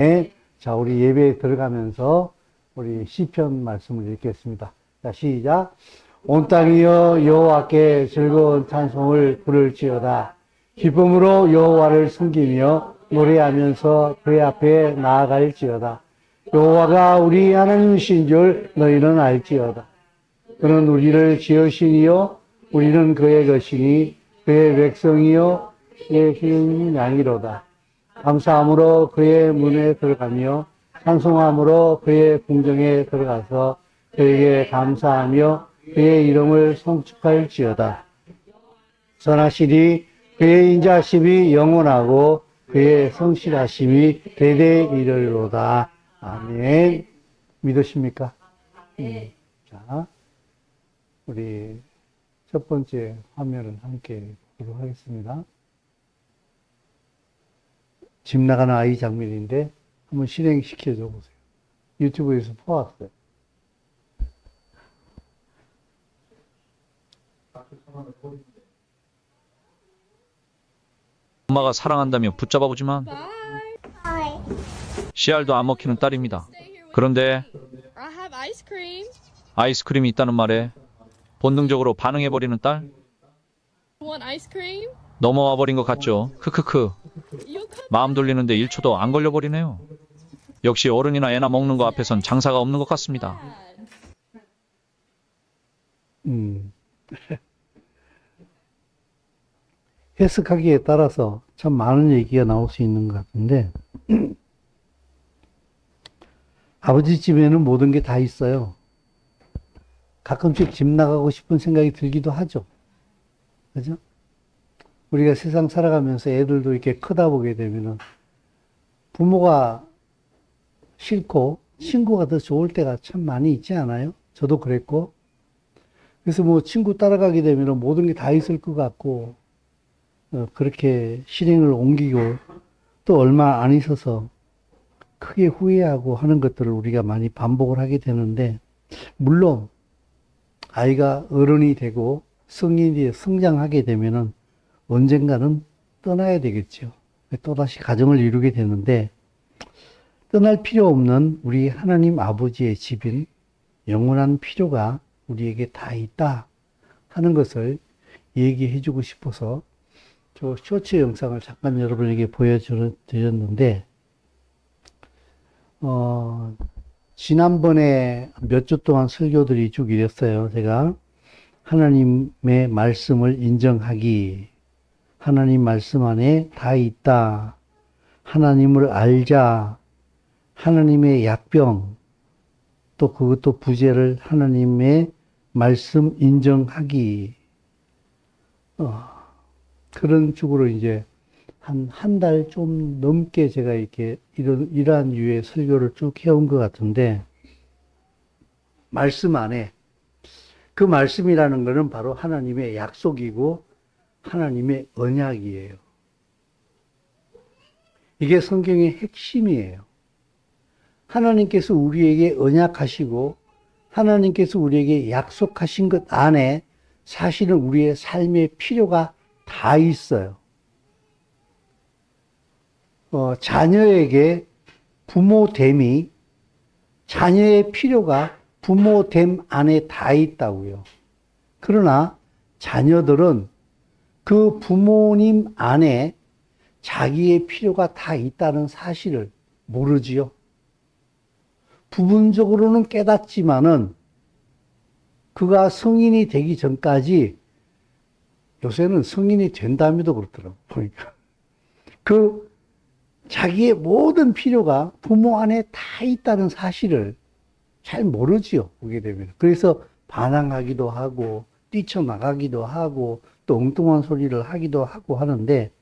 네. 자, 우리 예배에 들어가면서 우리 시편 말씀을 읽겠습니다. 자, 시작. 온 땅이여 여호와께 즐거운 찬송을 부를지어다. 기쁨으로 여호와를 섬기며 노래하면서 그의 앞에 나아갈지어다. 여호와가 우리 하나님이신 줄 너희는 알지어다. 그는 우리를 지으시니요 우리는 그의 것이니 그의 백성이요 그의 기름인 양이로다. 감사함으로 그의 문에 들어가며 찬송함으로 그의 궁정에 들어가서 그에게 감사하며 그의 이름을 송축할지어다. 선하시니 그의 인자심이 영원하고 그의 성실하심이 대대 이르리로다. 아멘. 믿으십니까? 자, 우리 첫 번째 화면을 함께 보도록 하겠습니다. 집 나가는 아이 장면인데 한번 실행시켜 줘 보세요. 유튜브에서 퍼왔어요. 엄마가 사랑한다며 붙잡아보지만 씨알도 안 먹히는 딸입니다. 그런데 I have ice cream. 아이스크림이 있다는 말에 본능적으로 반응해버리는 딸? Want ice cream? 넘어와 버린 것 같죠? 크크크. You could. 마음 돌리는데 1초도 안 걸려버리네요. 역시 어른이나 애나 먹는 거 앞에선 장사가 없는 것 같습니다. 해석하기에 따라서 참 많은 얘기가 나올 수 있는 것 같은데, 아버지 집에는 모든 게 다 있어요. 가끔씩 집 나가고 싶은 생각이 들기도 하죠. 그죠? 우리가 세상 살아가면서 애들도 이렇게 크다 보게 되면은 부모가 싫고 친구가 더 좋을 때가 참 많이 있지 않아요? 저도 그랬고. 그래서 뭐 친구 따라가게 되면은 모든 게 다 있을 것 같고, 그렇게 실행을 옮기고 또 얼마 안 있어서 크게 후회하고 하는 것들을 우리가 많이 반복을 하게 되는데, 물론 아이가 어른이 되고 성인이 성장하게 되면은 언젠가는 떠나야 되겠죠. 또다시 가정을 이루게 되는데, 떠날 필요 없는 우리 하나님 아버지의 집인 영원한 필요가 우리에게 다 있다 하는 것을 얘기해 주고 싶어서 저 쇼츠 영상을 잠깐 여러분에게 보여드렸는데, 지난번에 몇 주 동안 설교들이 쭉 이랬어요. 제가 하나님의 말씀을 인정하기, 하나님 말씀 안에 다 있다, 하나님을 알자, 하나님의 약병, 또 그것도 부제를 하나님의 말씀 인정하기, 그런 쪽으로 이제 한 달 좀 넘게 제가 이렇게 이러한 유의 설교를 쭉 해온 것 같은데, 말씀 안에, 그 말씀이라는 것은 바로 하나님의 약속이고 하나님의 언약이에요. 이게 성경의 핵심이에요. 하나님께서 우리에게 언약하시고 하나님께서 우리에게 약속하신 것 안에 사실은 우리의 삶의 필요가 다 있어요. 자녀에게 부모됨이, 자녀의 필요가 부모됨 안에 다 있다고요. 그러나 자녀들은 그 부모님 안에 자기의 필요가 다 있다는 사실을 모르지요. 부분적으로는 깨닫지만은 그가 성인이 되기 전까지, 요새는 성인이 된 다음에도 그렇더라고, 보니까. 그 자기의 모든 필요가 부모 안에 다 있다는 사실을 잘 모르지요, 보게 되면. 그래서 반항하기도 하고, 뛰쳐나가기도 하고, 또 엉뚱한 소리를 하기도 하고 하는데,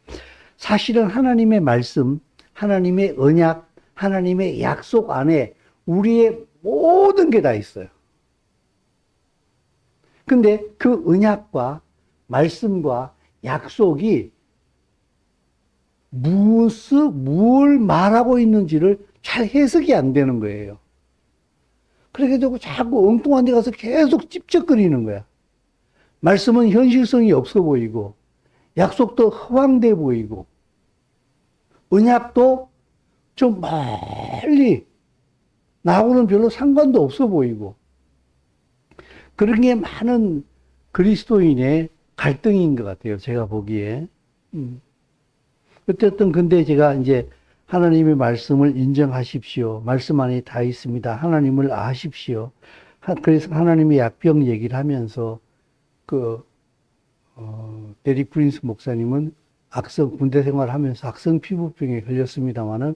사실은 하나님의 말씀, 하나님의 언약, 하나님의 약속 안에 우리의 모든 게 다 있어요. 근데 그 언약과 말씀과 약속이 뭘 말하고 있는지를 잘 해석이 안 되는 거예요. 그렇게 되고 자꾸 엉뚱한 데 가서 계속 찝쩍거리는 거야. 말씀은 현실성이 없어 보이고, 약속도 허황돼 보이고, 언약도 좀 멀리 나하고는 별로 상관도 없어 보이고 그런 게 많은 그리스도인의 갈등인 것 같아요. 제가 보기에. 어쨌든 근데 제가 이제 하나님의 말씀을 인정하십시오. 말씀 안에 다 있습니다. 하나님을 아십시오. 그래서 하나님의 약병 얘기를 하면서 데릭 프린스 목사님은 군대 생활하면서 악성 피부병에 걸렸습니다만은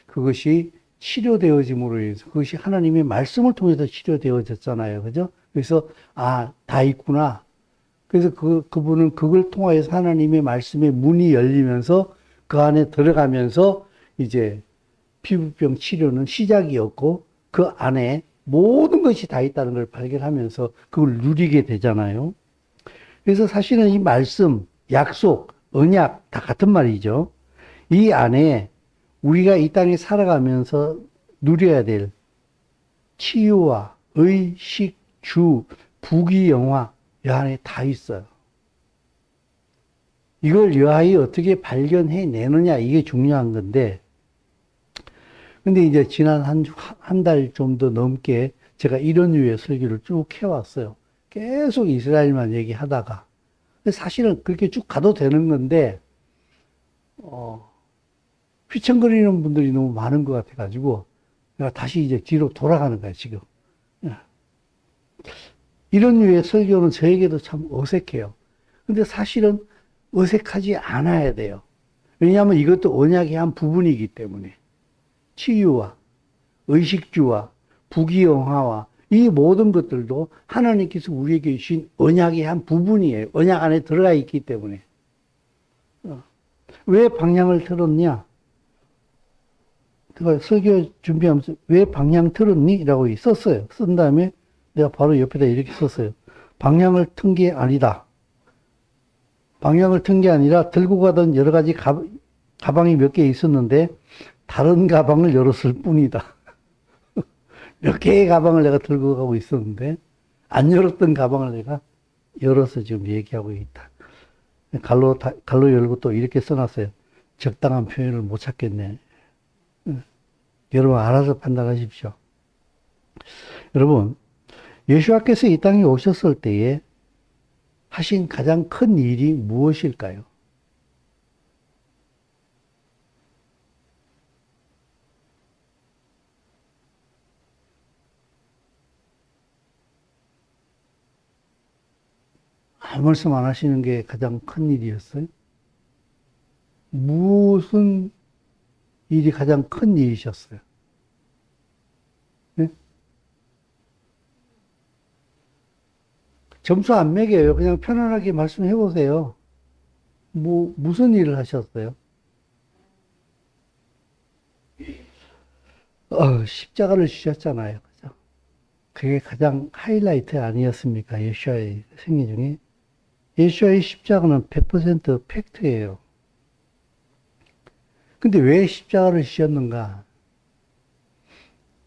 그것이 치료되어짐으로 인해서 그것이 하나님의 말씀을 통해서 치료되어졌잖아요. 그죠? 그래서, 다 있구나. 그래서 그분은 그걸 통하여서 하나님의 말씀의 문이 열리면서 그 안에 들어가면서 이제 피부병 치료는 시작이었고 그 안에 모든 것이 다 있다는 걸 발견하면서 그걸 누리게 되잖아요. 그래서 사실은 이 말씀, 약속, 언약 다 같은 말이죠. 이 안에 우리가 이 땅에 살아가면서 누려야 될 치유와 의식, 주, 부귀영화 이 안에 다 있어요. 이걸 여하이 어떻게 발견해 내느냐 이게 중요한 건데 근데 이제 지난 한 달 좀 더 넘게 제가 이런 류의 설교를 쭉 해왔어요. 계속 이스라엘만 얘기하다가 사실은 그렇게 쭉 가도 되는 건데 휘청거리는 분들이 너무 많은 것 같아가지고 내가 다시 이제 뒤로 돌아가는 거야 지금. 이런 류의 설교는 저에게도 참 어색해요. 근데 사실은 어색하지 않아야 돼요. 왜냐하면 이것도 언약의 한 부분이기 때문에 치유와 의식주와 부귀영화와 이 모든 것들도 하나님께서 우리에게 주신 언약의 한 부분이에요. 언약 안에 들어가 있기 때문에. 왜 방향을 틀었냐? 제가 설교 준비하면서 왜 방향 틀었니? 라고 썼어요. 쓴 다음에 내가 바로 옆에다 이렇게 썼어요. 방향을 튼 게 아니다. 방향을 튼 게 아니라 들고 가던 여러 가지 가방이 몇 개 있었는데 다른 가방을 열었을 뿐이다. 몇 개의 가방을 내가 들고 가고 있었는데 안 열었던 가방을 내가 열어서 지금 얘기하고 있다. 갈로 열고 또 이렇게 써놨어요. 적당한 표현을 못 찾겠네. 여러분 알아서 판단하십시오. 여러분 예수와께서 이 땅에 오셨을 때에 하신 가장 큰 일이 무엇일까요? 아무 말씀 안 하시는 게 가장 큰 일이었어요? 무슨 일이 가장 큰 일이셨어요? 네? 점수 안 매겨요. 그냥 편안하게 말씀해 보세요. 무슨 일을 하셨어요? 십자가를 지셨잖아요. 그죠? 그게 가장 하이라이트 아니었습니까? 예수와의 생애 중에. 예수와의 십자가는 100% 팩트예요. 근데 왜 십자가를 지셨는가?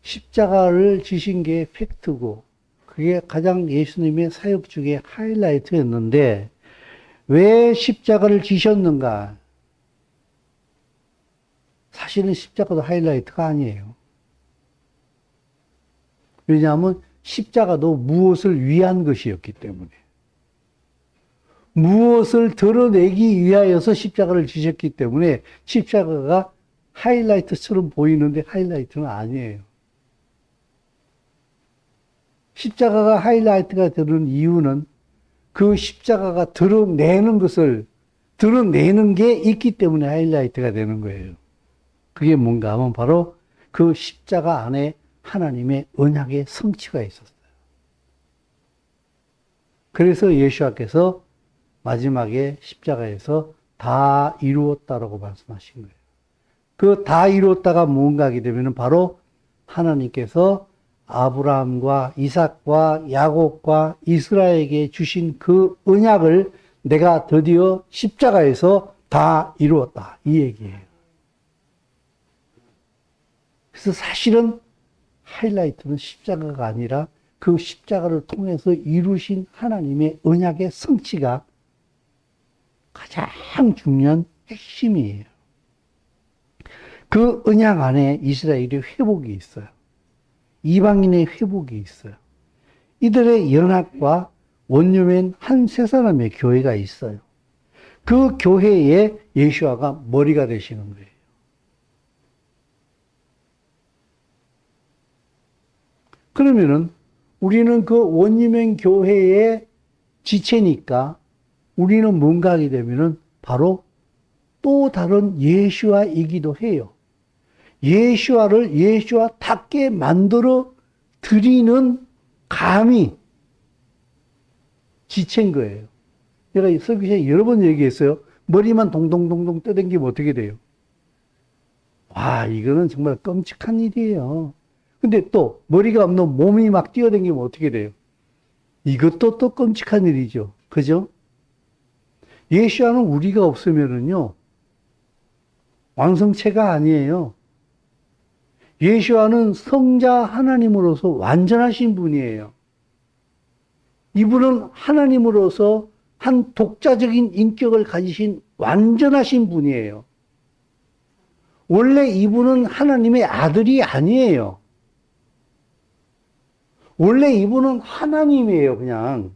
십자가를 지신 게 팩트고, 그게 가장 예수님의 사역 중에 하이라이트였는데, 왜 십자가를 지셨는가? 사실은 십자가도 하이라이트가 아니에요. 왜냐하면 십자가도 무엇을 위한 것이었기 때문에. 무엇을 드러내기 위하여서 십자가를 지셨기 때문에 십자가가 하이라이트처럼 보이는데 하이라이트는 아니에요. 십자가가 하이라이트가 되는 이유는 그 십자가가 드러내는 게 있기 때문에 하이라이트가 되는 거예요. 그게 뭔가 하면 바로 그 십자가 안에 하나님의 언약의 성취가 있었어요. 그래서 예수와께서 마지막에 십자가에서 다 이루었다라고 말씀하신 거예요. 그 다 이루었다가 뭔가 하게 되면 바로 하나님께서 아브라함과 이삭과 야곱과 이스라엘에게 주신 그 언약을 내가 드디어 십자가에서 다 이루었다. 이 얘기예요. 그래서 사실은 하이라이트는 십자가가 아니라 그 십자가를 통해서 이루신 하나님의 언약의 성취가 가장 중요한 핵심이에요. 그 언약 안에 이스라엘의 회복이 있어요. 이방인의 회복이 있어요. 이들의 연합과 원룸엔 한 세 사람의 교회가 있어요. 그 교회에 예수아가 머리가 되시는 거예요. 그러면은 우리는 그 원리면 교회의 지체니까 우리는 뭔가 하게 되면은 바로 또 다른 예수아이기도 해요. 예수아를 예수아답게 만들어 드리는 감이 지체인 거예요. 제가 설교에 여러 번 얘기했어요. 머리만 동동동동 떠당기면 어떻게 돼요? 와, 이거는 정말 끔찍한 일이에요. 근데 또 머리가 없는 몸이 막 뛰어다니면 어떻게 돼요? 이것도 또 끔찍한 일이죠. 그죠? 예수와는 우리가 없으면은요, 완성체가 아니에요. 예수와는 성자 하나님으로서 완전하신 분이에요. 이분은 하나님으로서 한 독자적인 인격을 가지신 완전하신 분이에요. 원래 이분은 하나님의 아들이 아니에요. 원래 이분은 하나님이에요, 그냥.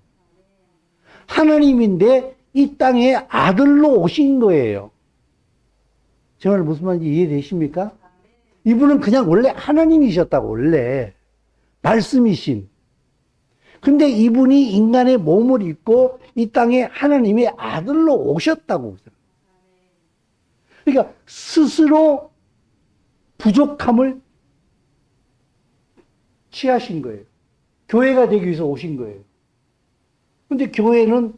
하나님인데 이 땅에 아들로 오신 거예요. 정말 무슨 말인지 이해되십니까? 이분은 그냥 원래 하나님이셨다고, 원래. 말씀이신. 근데 이분이 인간의 몸을 입고 이 땅에 하나님의 아들로 오셨다고. 그러니까 스스로 부족함을 취하신 거예요. 교회가 되기 위해서 오신 거예요. 근데 교회는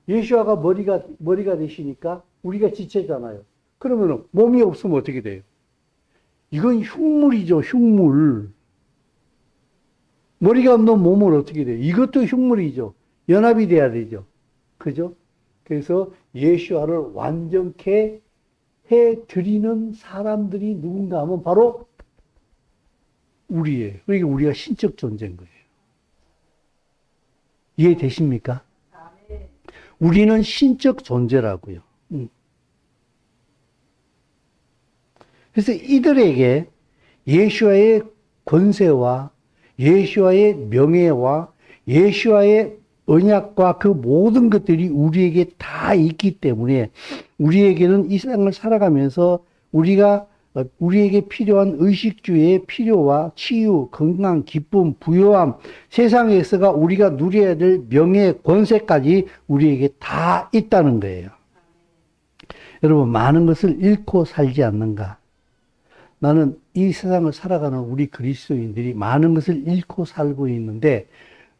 예수아가 머리가 되시니까 우리가 지체잖아요. 그러면 몸이 없으면 어떻게 돼요? 이건 흉물이죠, 흉물. 머리가 없는 몸은 어떻게 돼요? 이것도 흉물이죠. 연합이 돼야 되죠. 그죠? 그래서 예수아를 완전케 해드리는 사람들이 누군가 하면 바로 우리예요. 그러니까 우리가 신적 존재인 거예요. 이해되십니까? 우리는 신적 존재라고요. 그래서 이들에게 예수와의 권세와 예수와의 명예와 예수와의 언약과 그 모든 것들이 우리에게 다 있기 때문에 우리에게는 이 세상을 살아가면서 우리에게 필요한 의식주의 필요와 치유, 건강, 기쁨, 부요함, 세상에서가 우리가 누려야 될 명예, 권세까지 우리에게 다 있다는 거예요. 여러분, 많은 것을 잃고 살지 않는가? 나는 이 세상을 살아가는 우리 그리스도인들이 많은 것을 잃고 살고 있는데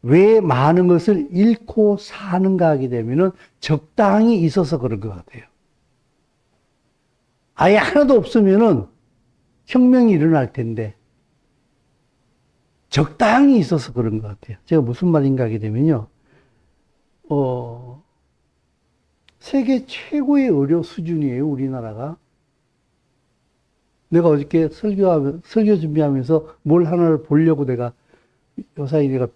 왜 많은 것을 잃고 사는가 하게 되면은 적당히 있어서 그런 것 같아요. 아예 하나도 없으면은 혁명이 일어날 텐데 적당히 있어서 그런 것 같아요. 제가 무슨 말인가 하게 되면요. 세계 최고의 의료 수준이에요, 우리나라가. 내가 어저께 설교 준비하면서 뭘 하나를 보려고 내가 요사이 내가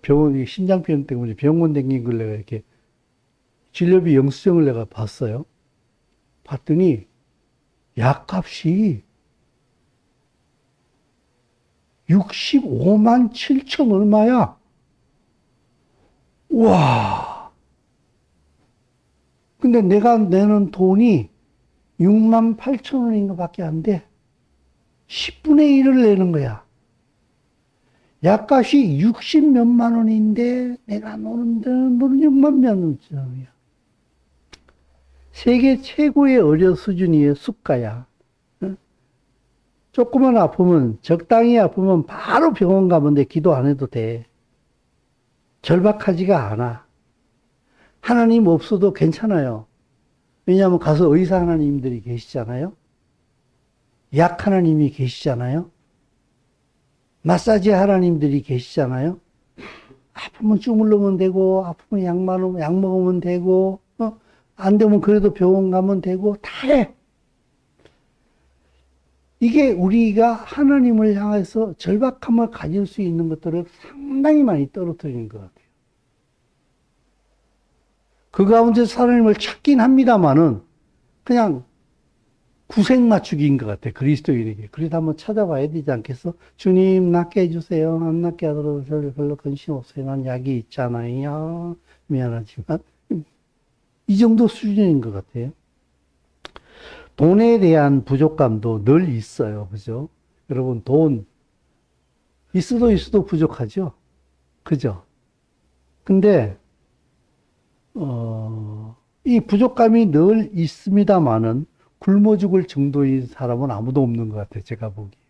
심장병 때문에 병원 댕긴 걸 내가 이렇게 진료비 영수증을 내가 봤어요. 봤더니 약값이 65만 7천 얼마야. 우와. 근데 내가 내는 돈이 6만 8천 원인가 밖에 안 돼. 10분의 1을 내는 거야. 약값이 60 몇만 원인데 내가 노는 데는 6만 몇 원이야. 세계 최고의 의료 수준의 수가야. 조금만 아프면, 적당히 아프면 바로 병원 가면 돼. 기도 안 해도 돼. 절박하지가 않아. 하나님 없어도 괜찮아요. 왜냐하면 가서 의사 하나님들이 계시잖아요. 약 하나님이 계시잖아요. 마사지 하나님들이 계시잖아요. 아프면 주물르면 되고, 아프면 약 먹으면 되고, 안 되면 그래도 병원 가면 되고, 다 해. 이게 우리가 하나님을 향해서 절박함을 가질 수 있는 것들을 상당히 많이 떨어뜨리는 것 같아요. 그 가운데서 하나님을 찾긴 합니다만은, 그냥 구색 맞추기인 것 같아, 그리스도인에게. 그래도 한번 찾아봐야 되지 않겠어? 주님, 낫게 해주세요. 안 낫게 하더라도 별로 관심 없어요. 난 약이 있잖아요. 미안하지만. 이 정도 수준인 것 같아요. 돈에 대한 부족감도 늘 있어요. 그죠? 여러분, 돈, 있어도 부족하죠? 그죠? 근데, 이 부족감이 늘 있습니다만은 굶어 죽을 정도인 사람은 아무도 없는 것 같아요. 제가 보기에.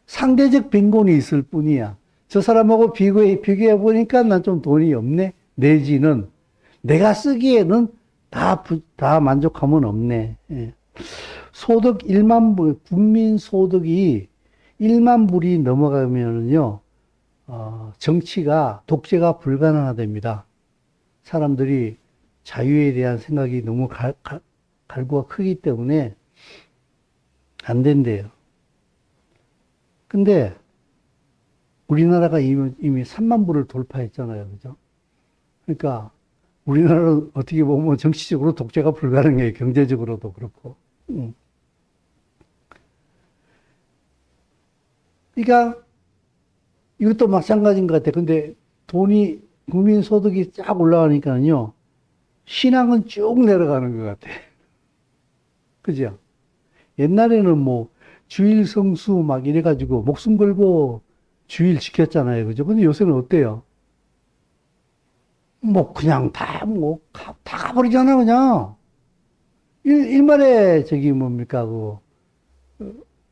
상대적 빈곤이 있을 뿐이야. 저 사람하고 비교해 보니까 난 좀 돈이 없네. 내지는 내가 쓰기에는 다 만족하면 없네. 예. 소득 1만 불, 국민 소득이 1만 불이 넘어가면은요, 정치가, 독재가 불가능하답니다. 사람들이 자유에 대한 생각이 너무 갈구가 크기 때문에 안 된대요. 근데 우리나라가 이미 3만 불을 돌파했잖아요. 그죠? 그러니까 우리나라는 어떻게 보면 정치적으로 독재가 불가능해요. 경제적으로도 그렇고. 그러니까 이것도 마찬가지인 것 같아요. 근데 국민 소득이 쫙 올라가니까요. 신앙은 쭉 내려가는 것 같아. 그죠? 옛날에는 뭐, 주일 성수 막 이래가지고, 목숨 걸고 주일 지켰잖아요. 그죠? 근데 요새는 어때요? 뭐, 그냥 다 가버리잖아, 그냥. 일말에 뭡니까,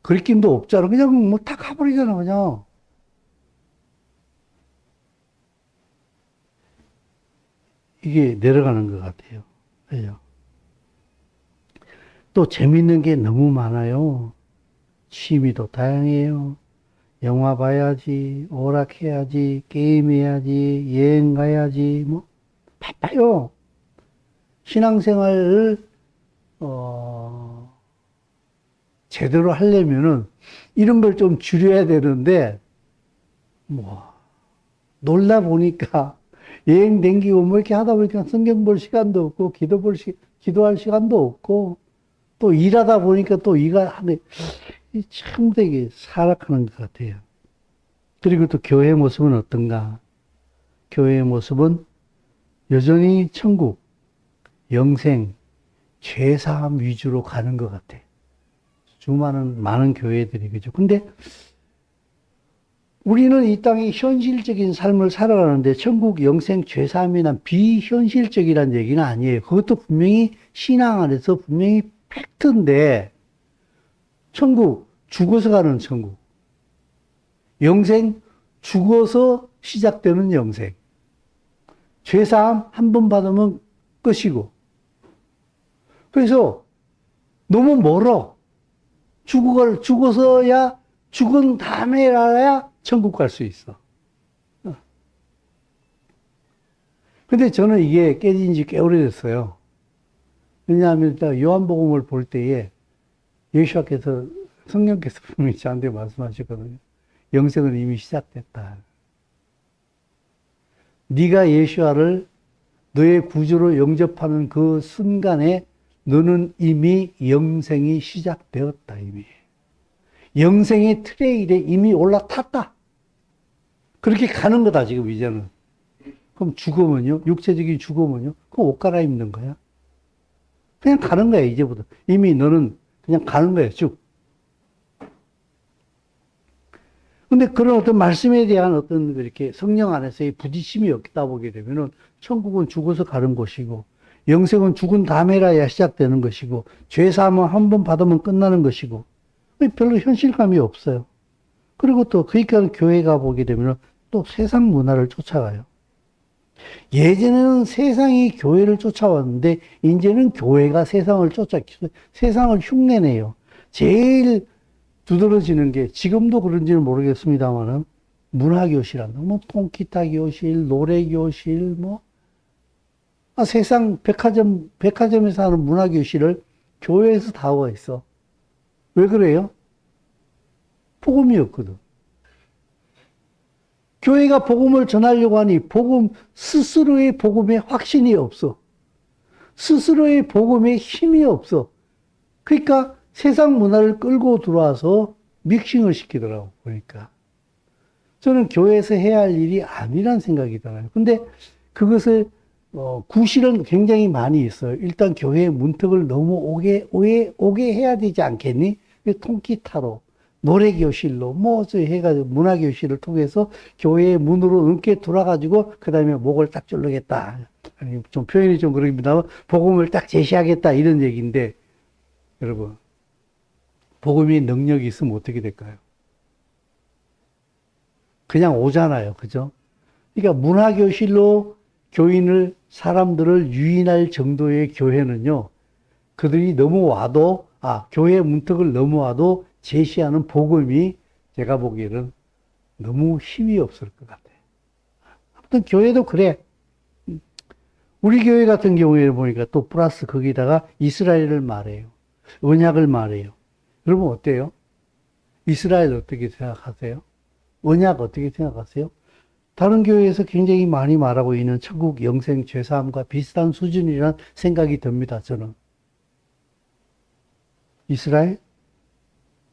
그리낌도 없잖아. 그냥 뭐 다 가버리잖아, 그냥. 이게 내려가는 것 같아요. 그죠? 또 재밌는 게 너무 많아요. 취미도 다양해요. 영화 봐야지, 오락해야지, 게임해야지, 여행 가야지, 뭐, 바빠요. 신앙생활을, 제대로 하려면은, 이런 걸 좀 줄여야 되는데, 뭐, 놀다 보니까, 여행 댕기고 뭐 이렇게 하다 보니까 성경 볼 시간도 없고, 기도할 시간도 없고, 또 일하다 보니까 또 하네. 참 되게 사락하는 것 같아요. 그리고 또 교회의 모습은 어떤가? 교회의 모습은 여전히 천국, 영생, 죄사함 위주로 가는 것 같아. 많은 교회들이, 그죠? 근데 우리는 이 땅에 현실적인 삶을 살아가는데 천국, 영생, 죄사함이란 비현실적이란 얘기는 아니에요. 그것도 분명히 신앙 안에서 분명히 팩트인데, 천국, 죽어서 가는 천국. 영생, 죽어서 시작되는 영생. 죄사함 한 번 받으면 끝이고. 그래서 너무 멀어. 죽어서야, 죽은 다음에라야 천국 갈 수 있어. 근데 저는 이게 깨진 지 꽤 오래됐어요. 왜냐하면 일단 요한복음을 볼 때에 예수께서, 성령께서 분명히 저한테 말씀하셨거든요. 영생은 이미 시작됐다. 네가 예수와를 너의 구주로 영접하는 그 순간에 너는 이미 영생이 시작되었다, 이미. 영생의 트레일에 이미 올라탔다. 그렇게 가는 거다, 지금 이제는. 그럼 죽으면요? 육체적인 죽으면요? 그럼 옷 갈아입는 거야. 그냥 가는 거야, 이제부터. 이미 너는 그냥 가는 거야, 쭉. 근데 그런 어떤 말씀에 대한 어떤 이렇게 성령 안에서의 부딪힘이 없다 보게 되면은 천국은 죽어서 가는 곳이고, 영생은 죽은 다음에라야 시작되는 것이고, 죄사함은 한 번 받으면 끝나는 것이고, 별로 현실감이 없어요. 그리고 또 그러니까 교회가 보게 되면 또 세상 문화를 쫓아가요. 예전에는 세상이 교회를 쫓아왔는데 이제는 교회가 세상을 흉내내요. 제일 두드러지는 게 지금도 그런지는 모르겠습니다만은 문화교실한다. 뭐 통기타 교실, 노래 교실, 세상 백화점에서 하는 문화교실을 교회에서 다 하고 있어. 왜 그래요? 복음이 없거든. 교회가 복음을 전하려고 하니 스스로의 복음에 확신이 없어. 스스로의 복음에 힘이 없어. 그러니까 세상 문화를 끌고 들어와서 믹싱을 시키더라고, 보니까. 저는 교회에서 해야 할 일이 아니란 생각이 들어요. 근데 그것을, 구실은 굉장히 많이 있어요. 일단 교회의 문턱을 너무 오게 해야 되지 않겠니? 통기타로, 노래교실로, 저 해가지고 문화교실을 통해서 교회의 문으로 넘게 돌아가지고, 그 다음에 목을 딱 졸르겠다. 아니, 좀 표현이 좀 그럽니다만, 복음을 딱 제시하겠다. 이런 얘기인데, 여러분, 복음이 능력이 있으면 어떻게 될까요? 그냥 오잖아요. 그죠? 그러니까 문화교실로 사람들을 유인할 정도의 교회는요, 그들이 넘어와도, 교회 문턱을 넘어와도 제시하는 복음이 제가 보기에는 너무 힘이 없을 것 같아요. 아무튼 교회도 그래. 우리 교회 같은 경우에 보니까 또 플러스 거기다가 이스라엘을 말해요. 언약을 말해요. 여러분 어때요? 이스라엘 어떻게 생각하세요? 언약 어떻게 생각하세요? 다른 교회에서 굉장히 많이 말하고 있는 천국 영생 죄사함과 비슷한 수준이라는 생각이 듭니다. 저는. 이스라엘?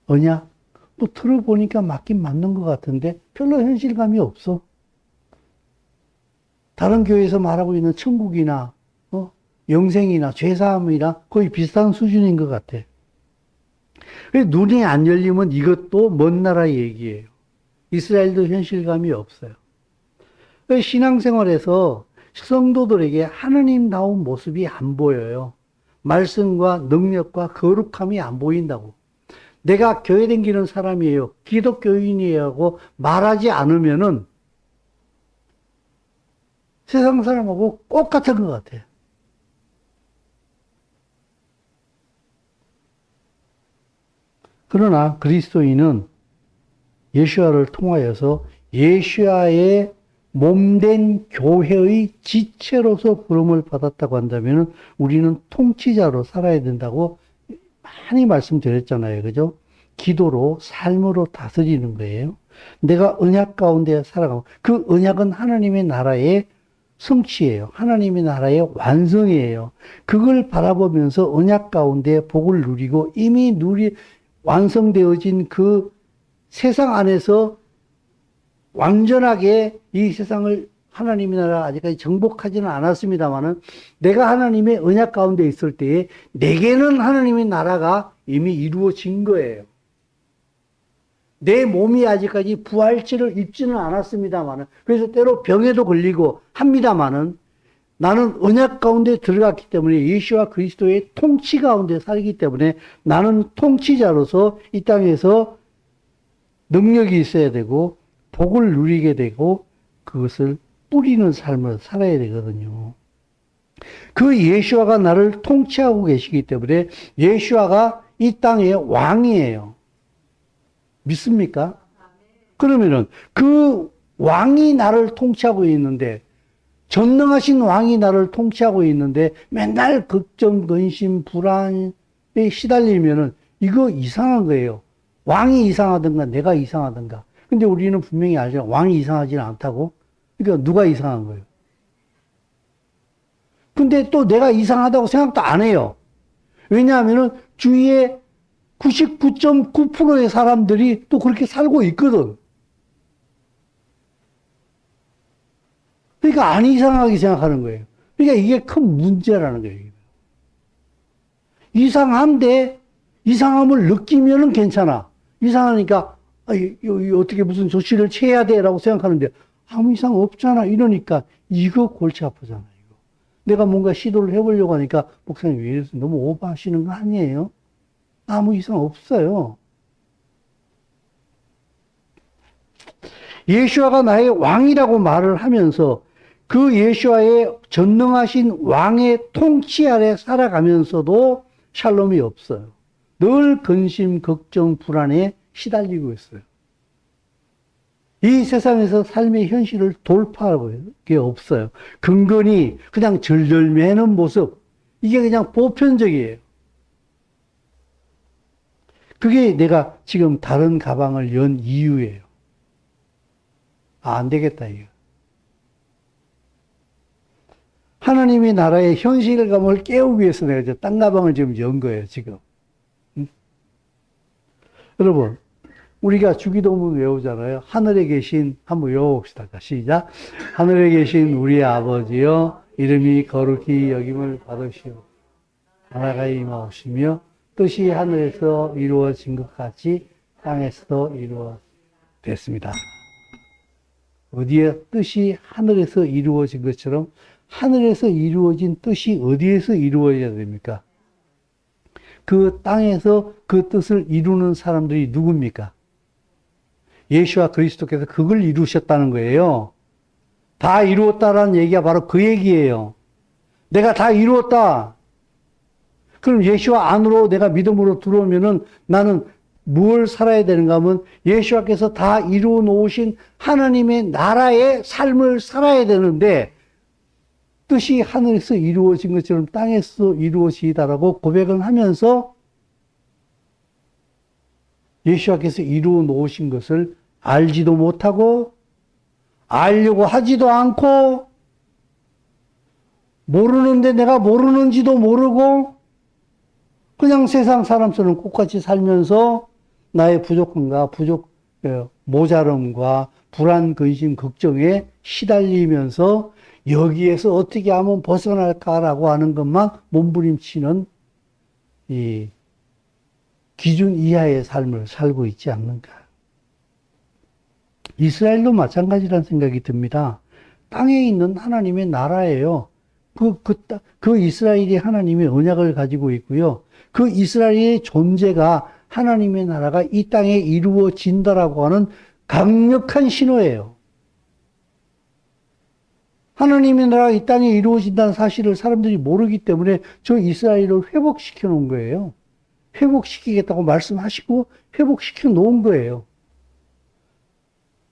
언약? 또 들어보니까 맞긴 맞는 것 같은데 별로 현실감이 없어. 다른 교회에서 말하고 있는 천국이나 영생이나 죄사함이나 거의 비슷한 수준인 것 같아. 눈이 안 열리면 이것도 먼 나라 얘기예요. 이스라엘도 현실감이 없어요. 신앙생활에서 성도들에게 하느님다운 모습이 안 보여요. 말씀과 능력과 거룩함이 안 보인다고. 내가 교회 다니는 사람이에요. 기독교인이에요 하고 말하지 않으면은 세상 사람하고 똑같은 것 같아요. 그러나 그리스도인은 예수와를 통하여서 예수와의 몸된 교회의 지체로서 부름을 받았다고 한다면 우리는 통치자로 살아야 된다고 많이 말씀드렸잖아요. 그죠? 기도로, 삶으로 다스리는 거예요. 내가 언약 가운데 살아가고, 그 언약은 하나님의 나라의 성취예요. 하나님의 나라의 완성이에요. 그걸 바라보면서 언약 가운데 복을 누리고 이미 완성되어진 그 세상 안에서 완전하게 이 세상을 하나님의 나라 아직까지 정복하지는 않았습니다만은 내가 하나님의 언약 가운데 있을 때에 내게는 하나님의 나라가 이미 이루어진 거예요. 내 몸이 아직까지 부활체를 입지는 않았습니다만은 그래서 때로 병에도 걸리고 합니다만은 나는 언약 가운데 들어갔기 때문에 예수와 그리스도의 통치 가운데 살기 때문에 나는 통치자로서 이 땅에서 능력이 있어야 되고 복을 누리게 되고 그것을 뿌리는 삶을 살아야 되거든요. 그 예수와가 나를 통치하고 계시기 때문에 예수와가 이 땅의 왕이에요. 믿습니까? 그러면은 그 왕이 나를 통치하고 있는데 전능하신 왕이 나를 통치하고 있는데 맨날 걱정, 근심, 불안에 시달리면은 이거 이상한 거예요. 왕이 이상하든가 내가 이상하든가. 근데 우리는 분명히 알죠. 왕이 이상하지는 않다고. 그러니까 누가 이상한 거예요? 근데 또 내가 이상하다고 생각도 안 해요. 왜냐하면은 주위에 99.9%의 사람들이 또 그렇게 살고 있거든. 그러니까 안 이상하게 생각하는 거예요. 그러니까 이게 큰 문제라는 거예요. 이상한데 이상함을 느끼면은 괜찮아. 이상하니까 어떻게 무슨 조치를 취해야 돼라고 생각하는데 아무 이상 없잖아 이러니까 이거 골치 아프잖아. 이거. 내가 뭔가 시도를 해보려고 하니까 목사님 왜 이래서 너무 오버하시는 거 아니에요? 아무 이상 없어요. 예수와가 나의 왕이라고 말을 하면서 그 예수와의 전능하신 왕의 통치 아래 살아가면서도 샬롬이 없어요. 늘 근심, 걱정, 불안에 시달리고 있어요. 이 세상에서 삶의 현실을 돌파하는 게 없어요. 근근히 그냥 절절매는 모습, 이게 그냥 보편적이에요. 그게 내가 지금 다른 가방을 연 이유예요. 안 되겠다, 이거. 하나님의 나라의 현실감을 깨우기 위해서 내가 이제 땅가방을 지금 연 거예요, 지금. 응? 여러분, 우리가 주기도문 외우잖아요. 하늘에 계신, 한번 외워봅시다. 자, 시작. 하늘에 계신 우리 아버지여, 이름이 거룩히 여김을 받으시오. 나라가 임하옵시며, 뜻이 하늘에서 이루어진 것 같이 땅에서도 이루어졌습니다. 어디에 뜻이 하늘에서 이루어진 것처럼 하늘에서 이루어진 뜻이 어디에서 이루어져야 됩니까? 그 땅에서 그 뜻을 이루는 사람들이 누굽니까? 예수와 그리스도께서 그걸 이루셨다는 거예요. 다 이루었다라는 얘기가 바로 그 얘기예요. 내가 다 이루었다. 그럼 예수와 안으로 내가 믿음으로 들어오면은 나는 무엇을 살아야 되는가 하면 예수와께서 다 이루어 놓으신 하나님의 나라의 삶을 살아야 되는데 뜻이 하늘에서 이루어진 것처럼 땅에서 이루어지다라고 고백을 하면서 예수와께서 이루어 놓으신 것을 알지도 못하고 알려고 하지도 않고 모르는데 내가 모르는지도 모르고 그냥 세상 사람처럼 똑같이 살면서 나의 부족함과 모자름과 불안, 근심, 걱정에 시달리면서 여기에서 어떻게 하면 벗어날까라고 하는 것만 몸부림치는 이 기준 이하의 삶을 살고 있지 않는가. 이스라엘도 마찬가지라는 생각이 듭니다. 땅에 있는 하나님의 나라예요. 그 이스라엘이 하나님의 언약을 가지고 있고요. 그 이스라엘의 존재가 하나님의 나라가 이 땅에 이루어진다라고 하는 강력한 신호예요. 하나님의 나라가 이 땅에 이루어진다는 사실을 사람들이 모르기 때문에 저 이스라엘을 회복시켜 놓은 거예요. 회복시키겠다고 말씀하시고 회복시켜 놓은 거예요.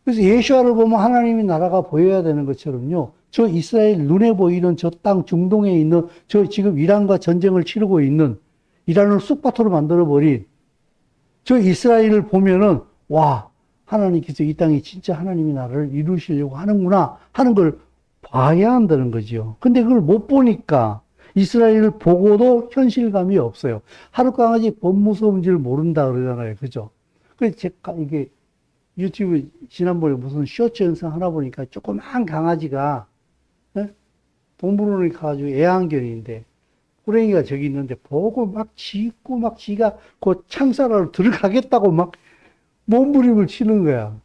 그래서 예수아를 보면 하나님의 나라가 보여야 되는 것처럼요. 저 이스라엘 눈에 보이는 저 땅 중동에 있는 저 지금 이란과 전쟁을 치르고 있는 이란을 쑥바토로 만들어버린 저 이스라엘을 보면은 와 하나님께서 이 땅에 진짜 하나님의 나라를 이루시려고 하는구나 하는 걸 봐야 한다는 거죠. 근데 그걸 못 보니까 이스라엘을 보고도 현실감이 없어요. 하룻강아지 법 무서운지를 모른다 그러잖아요. 그죠? 그래서 제가 이게 유튜브 지난번에 무슨 쇼츠 영상 하나 보니까 조그만 강아지가 동물원에 가가지고 애완견인데 호랭이가 저기 있는데 보고 막 짖고 막 지가 그 창살하러 들어가겠다고 막 몸부림을 치는 거야.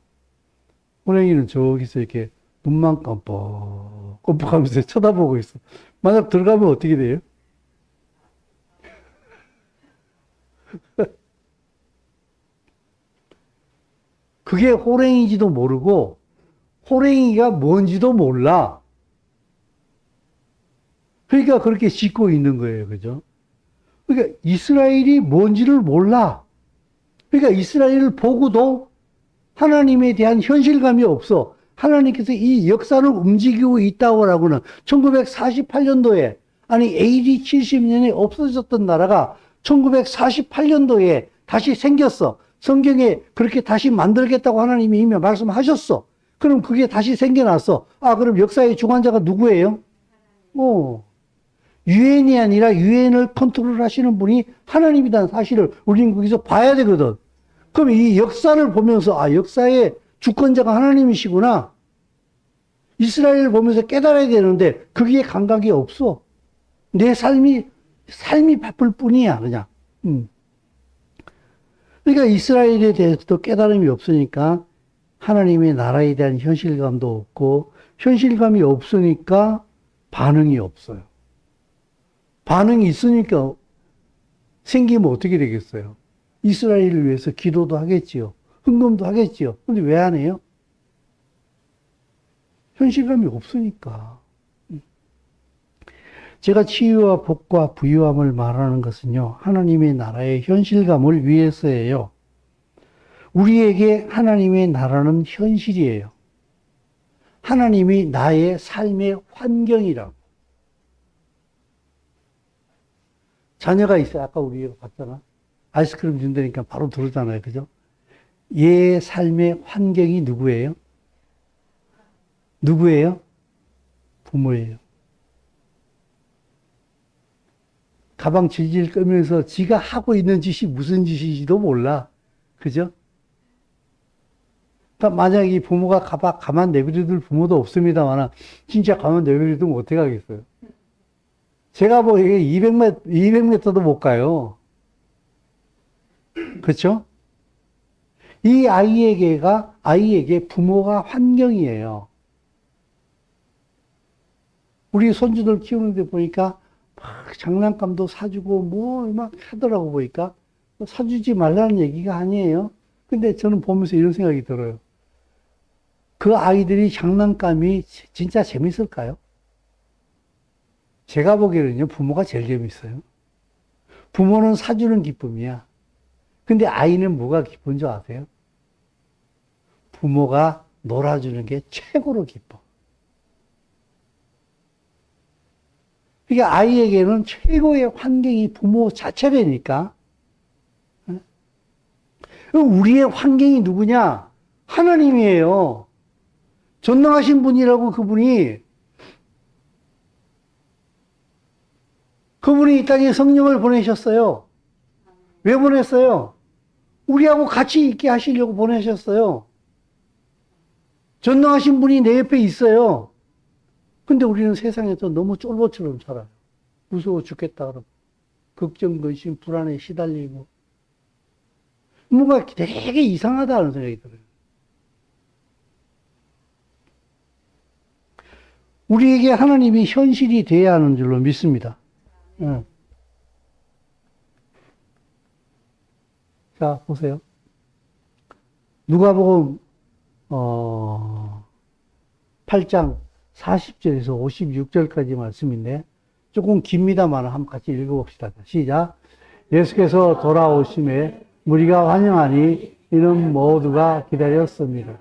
호랭이는 저기서 이렇게 눈만 깜빡깜빡하면서 쳐다보고 있어. 만약 들어가면 어떻게 돼요? 그게 호랭이인지도 모르고 호랭이가 뭔지도 몰라. 그러니까 그렇게 짖고 있는 거예요. 그죠? 그러니까 이스라엘이 뭔지를 몰라. 그러니까 이스라엘을 보고도 하나님에 대한 현실감이 없어. 하나님께서 이 역사를 움직이고 있다고 하고는 1948년도에 아니 AD 70년에 없어졌던 나라가 1948년도에 다시 생겼어. 성경에 그렇게 다시 만들겠다고 하나님이 이미 말씀하셨어. 그럼 그게 다시 생겨났어. 아, 그럼 역사의 주관자가 누구예요? 유엔이 아니라 유엔을 컨트롤 하시는 분이 하나님이라는 사실을 우리는 거기서 봐야 되거든. 그럼 이 역사를 보면서 아, 역사의 주권자가 하나님이시구나. 이스라엘을 보면서 깨달아야 되는데 그게 감각이 없어. 내 삶이 바쁠 뿐이야, 그냥. 그러니까 이스라엘에 대해서도 깨달음이 없으니까 하나님의 나라에 대한 현실감도 없고 현실감이 없으니까 반응이 없어요. 반응이 있으니까 생기면 어떻게 되겠어요? 이스라엘을 위해서 기도도 하겠지요. 헌금도 하겠지요. 근데 왜 안 해요? 현실감이 없으니까. 제가 치유와 복과 부유함을 말하는 것은요, 하나님의 나라의 현실감을 위해서예요. 우리에게 하나님의 나라는 현실이에요. 하나님이 나의 삶의 환경이라고. 자녀가 있어요. 아까 우리가 봤잖아. 아이스크림 준다니까 바로 들었잖아요. 그죠? 얘의 삶의 환경이 누구예요? 누구예요? 부모예요. 가방 질질 끌면서 지가 하고 있는 짓이 무슨 짓인지도 몰라. 그죠? 그러니까 만약에 이 부모가 가만 내버려둘 부모도 없습니다만, 진짜 가만 내버려두면 어떻게 하겠어요? 제가 뭐, 이게 200m도 못 가요. 그렇죠? 이 아이에게 부모가 환경이에요. 우리 손주들 키우는데 보니까 막 장난감도 사주고 뭐 막 하더라고 보니까 사주지 말라는 얘기가 아니에요. 근데 저는 보면서 이런 생각이 들어요. 그 아이들이 장난감이 진짜 재밌을까요? 제가 보기에는요, 부모가 제일 재밌어요. 부모는 사주는 기쁨이야. 근데 아이는 뭐가 기쁜 줄 아세요? 부모가 놀아주는 게 최고로 기뻐. 그러니까 아이에게는 최고의 환경이 부모 자체라니까. 우리의 환경이 누구냐? 하나님이에요. 전능하신 분이라고 그분이 이 땅에 성령을 보내셨어요. 왜 보냈어요? 우리하고 같이 있게 하시려고 보내셨어요. 전능하신 분이 내 옆에 있어요. 근데 우리는 세상에서 너무 쫄보처럼 살아요. 무서워 죽겠다 그러고 걱정, 근심, 불안에 시달리고 뭔가 되게 이상하다는 생각이 들어요. 우리에게 하나님이 현실이 돼야 하는 줄로 믿습니다. 자, 보세요. 누가복음 8장 40절에서 56절까지 말씀인데 조금 깁니다만 한번 같이 읽어봅시다. 시작. 예수께서 돌아오심에 무리가 환영하니 이는 모두가 기다렸습니다.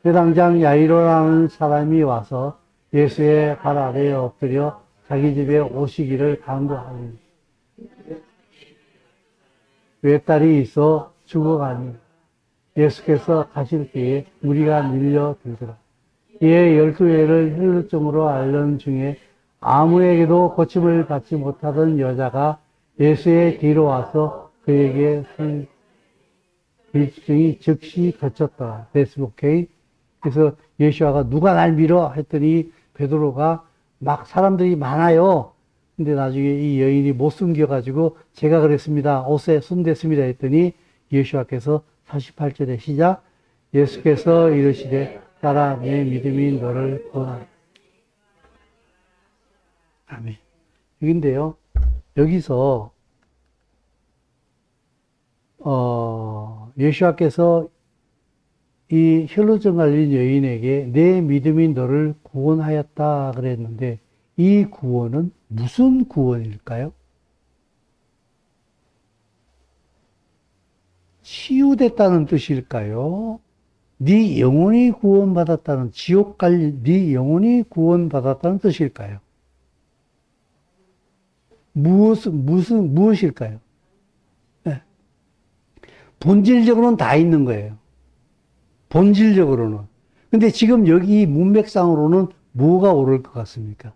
회당장 야이로라는 사람이 와서 예수의 발 아래에 엎드려 자기 집에 오시기를 간구하니 외딸이 있어 죽어가니 예수께서 가실 때에 무리가 밀려들더라. 이에 12회를 혈루증으로 앓는 중에 아무에게도 고침을 받지 못하던 여자가 예수의 뒤로 와서 그에게 혈루증이 즉시 그쳤더라. That's okay. 그래서 예수와가 누가 날 밀어? 했더니 베드로가 막 사람들이 많아요. 근데 나중에 이 여인이 못 숨겨가지고 제가 그랬습니다. 옷에 손댔습니다. 했더니 예수와께서 48절에 시작. 예수께서 이르시되 딸아 내 믿음이 너를 구원하리라. 아멘. 여긴데요. 여기서 예수와께서 이 혈루증 걸린 여인에게 내 믿음이 너를 구원하였다 그랬는데 이 구원은 무슨 구원일까요? 치유됐다는 뜻일까요? 네 영혼이 구원받았다는 지옥 갈 네 영혼이 구원받았다는 뜻일까요? 무엇일까요? 네. 본질적으로는 다 있는 거예요. 본질적으로는. 근데 지금 여기 문맥상으로는 뭐가 옳을 것 같습니까?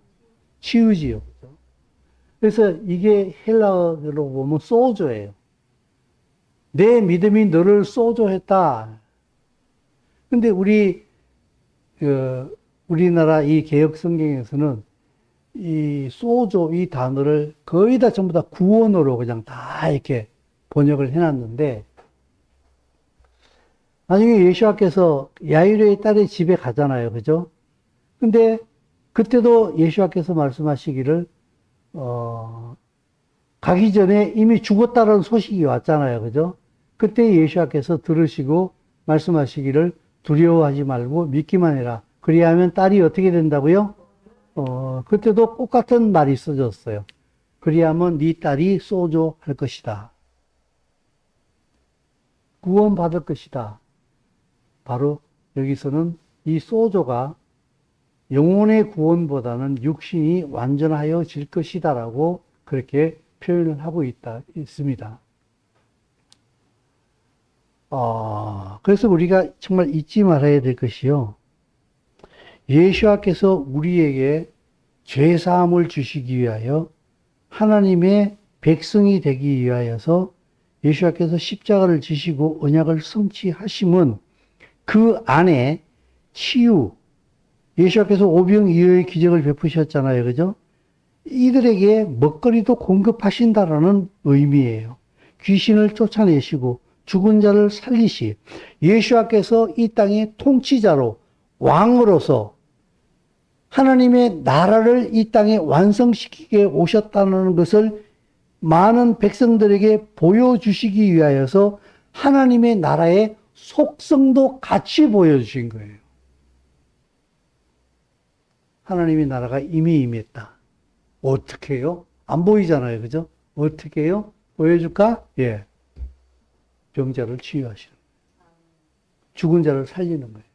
치유지요. 그래서 이게 헬라어로 보면 소조예요. 내 믿음이 너를 소조했다. 근데 우리나라 이 개혁 성경에서는 이 소조 이 단어를 거의 다 전부 다 구원으로 그냥 다 이렇게 번역을 해놨는데 나중에 예수와께서 야이로의 딸의 집에 가잖아요. 그죠? 근데 그때도 예수와께서 말씀하시기를 가기 전에 이미 죽었다는 소식이 왔잖아요. 그죠? 그때 예수와께서 들으시고 말씀하시기를 두려워하지 말고 믿기만 해라. 그리하면 딸이 어떻게 된다고요? 그때도 똑같은 말이 써졌어요. 그리하면 네 딸이 소조할 것이다. 구원받을 것이다. 바로 여기서는 이 소조가 영혼의 구원보다는 육신이 완전하여질 것이다라고 그렇게 표현을 하고 있습니다. 그래서 우리가 정말 잊지 말아야 될 것이요. 예수와께서 우리에게 죄사함을 주시기 위하여 하나님의 백성이 되기 위하여서 예수께서 십자가를 지시고 언약을 성취하심은 그 안에 치유, 예수께서 오병이어의 기적을 베푸셨잖아요. 그죠? 이들에게 먹거리도 공급하신다라는 의미예요. 귀신을 쫓아내시고 죽은 자를 살리시, 예수께서 이 땅의 통치자로 왕으로서 하나님의 나라를 이 땅에 완성시키게 오셨다는 것을 많은 백성들에게 보여주시기 위하여서 하나님의 나라의 속성도 같이 보여주신 거예요. 하나님의 나라가 이미 임했다. 어떻게 해요? 안 보이잖아요. 그죠? 어떻게 해요? 보여줄까? 예. 병자를 치유하시는 거예요. 죽은 자를 살리는 거예요.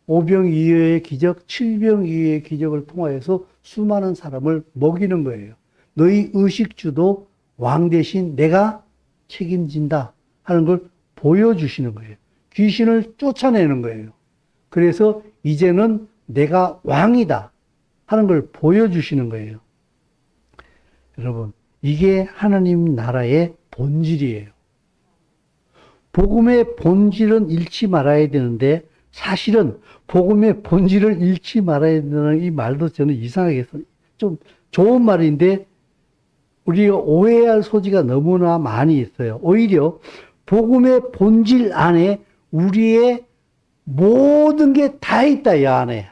오병이어의 기적, 칠병이어의 기적을 통하여서 수많은 사람을 먹이는 거예요. 너희 의식주도 왕 대신 내가 책임진다 하는 걸 보여주시는 거예요. 귀신을 쫓아내는 거예요. 그래서 이제는 내가 왕이다 하는 걸 보여주시는 거예요. 여러분, 이게 하나님 나라의 본질이에요. 복음의 본질은 잃지 말아야 되는데 사실은 복음의 본질을 잃지 말아야 되는 이 말도 저는 이상하게 좀 좋은 말인데 우리가 오해할 소지가 너무나 많이 있어요. 오히려 복음의 본질 안에 우리의 모든 게 다 있다, 이 안에.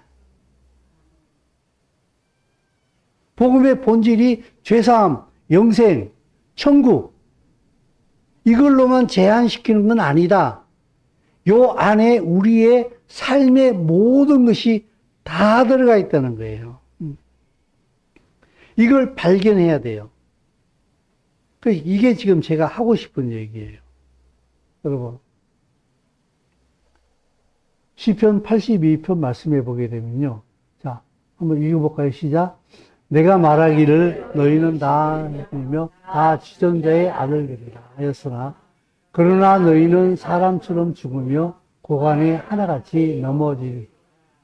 복음의 본질이 죄사함, 영생, 천국 이걸로만 제한시키는 건 아니다. 요 안에 우리의 삶의 모든 것이 다 들어가 있다는 거예요. 이걸 발견해야 돼요. 이게 지금 제가 하고 싶은 얘기예요. 여러분, 시편 82편 말씀해 보게 되면요. 자, 한번 읽어볼까요? 시작. 내가 말하기를 너희는 다 이며 다 지존자의 아들들이라 하였으나 그러나 너희는 사람처럼 죽으며 고관에 하나같이 넘어질.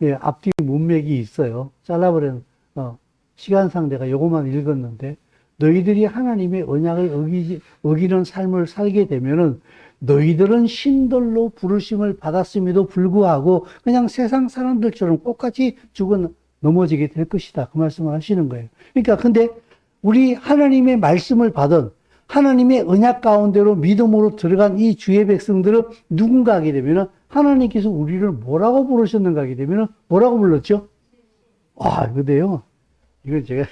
예, 앞뒤 문맥이 있어요. 잘라버린 시간상 내가 요것만 읽었는데 너희들이 하나님의 언약을 어기는 삶을 살게 되면은 너희들은 신들로 부르심을 받았음에도 불구하고 그냥 세상 사람들처럼 똑같이 죽어 넘어지게 될 것이다. 그 말씀을 하시는 거예요. 그러니까 근데 우리 하나님의 말씀을 받은 하나님의 언약 가운데로 믿음으로 들어간 이 주의 백성들은 누군가 하게 되면은 하나님께서 우리를 뭐라고 부르셨는가 하게 되면은 뭐라고 불렀죠? 아, 근데요. 이건 제가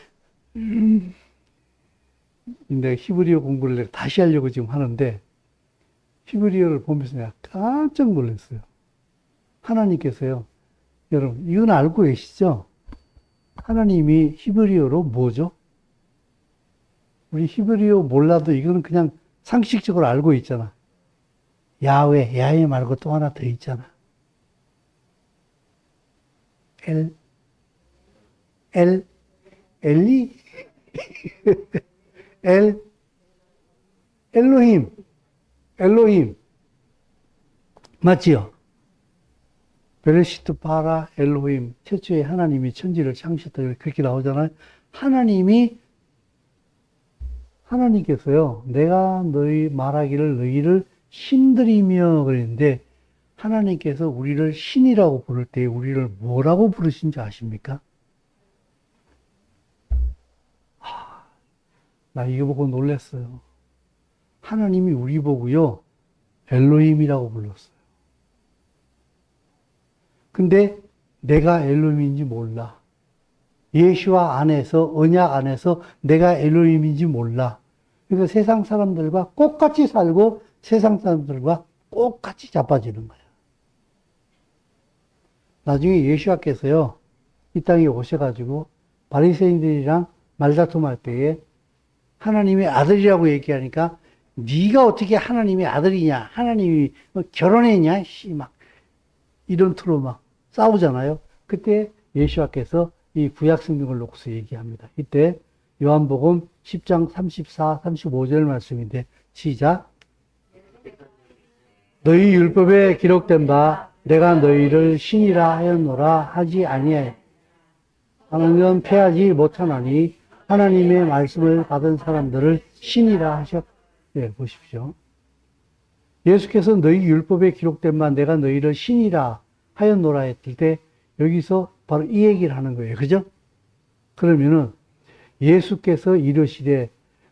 내가 히브리어 공부를 내가 다시 하려고 지금 하는데 히브리어를 보면서 내가 깜짝 놀랐어요. 하나님께서요. 여러분, 이건 알고 계시죠? 하나님이 히브리어로 뭐죠? 우리 히브리어 몰라도 이거는 그냥 상식적으로 알고 있잖아. 야훼 말고 또 하나 더 있잖아. 엘리? 엘로힘. 맞지요? 베레시트 바라 엘로힘. 최초에 하나님이 천지를 창시했다. 그렇게 나오잖아요. 하나님께서요, 내가 너희 말하기를 너희를 신들이며 그랬는데, 하나님께서 우리를 신이라고 부를 때 우리를 뭐라고 부르신지 아십니까? 나 이거 보고 놀랐어요. 하나님이 우리 보고요, 엘로힘이라고 불렀어요. 근데 내가 엘로힘인지 몰라. 예수와 안에서, 언약 안에서 내가 엘로힘인지 몰라. 그러니까 세상 사람들과 똑같이 살고 세상 사람들과 똑같이 자빠지는 거야. 나중에 예수께서요, 이 땅에 오셔가지고 바리새인들이랑 말다툼할 때에 하나님의 아들이라고 얘기하니까 네가 어떻게 하나님의 아들이냐, 하나님이 결혼했냐, 막 이런 투로 막 싸우잖아요. 그때 예수께서 이 구약 성경을 놓고서 얘기합니다. 이때 요한복음 10장 34, 35절 말씀인데 시작. 너희 율법에 기록된 바 내가 너희를 신이라 하였노라 하지 아니하여 하는 건 패하지 못하나니 하나님의 말씀을 받은 사람들을 신이라 하셨, 예, 보십시오. 예수께서 너희 율법에 기록된 바 내가 너희를 신이라 하였노라 했을 때 여기서 바로 이 얘기를 하는 거예요. 그죠? 그러면은 예수께서 이르시되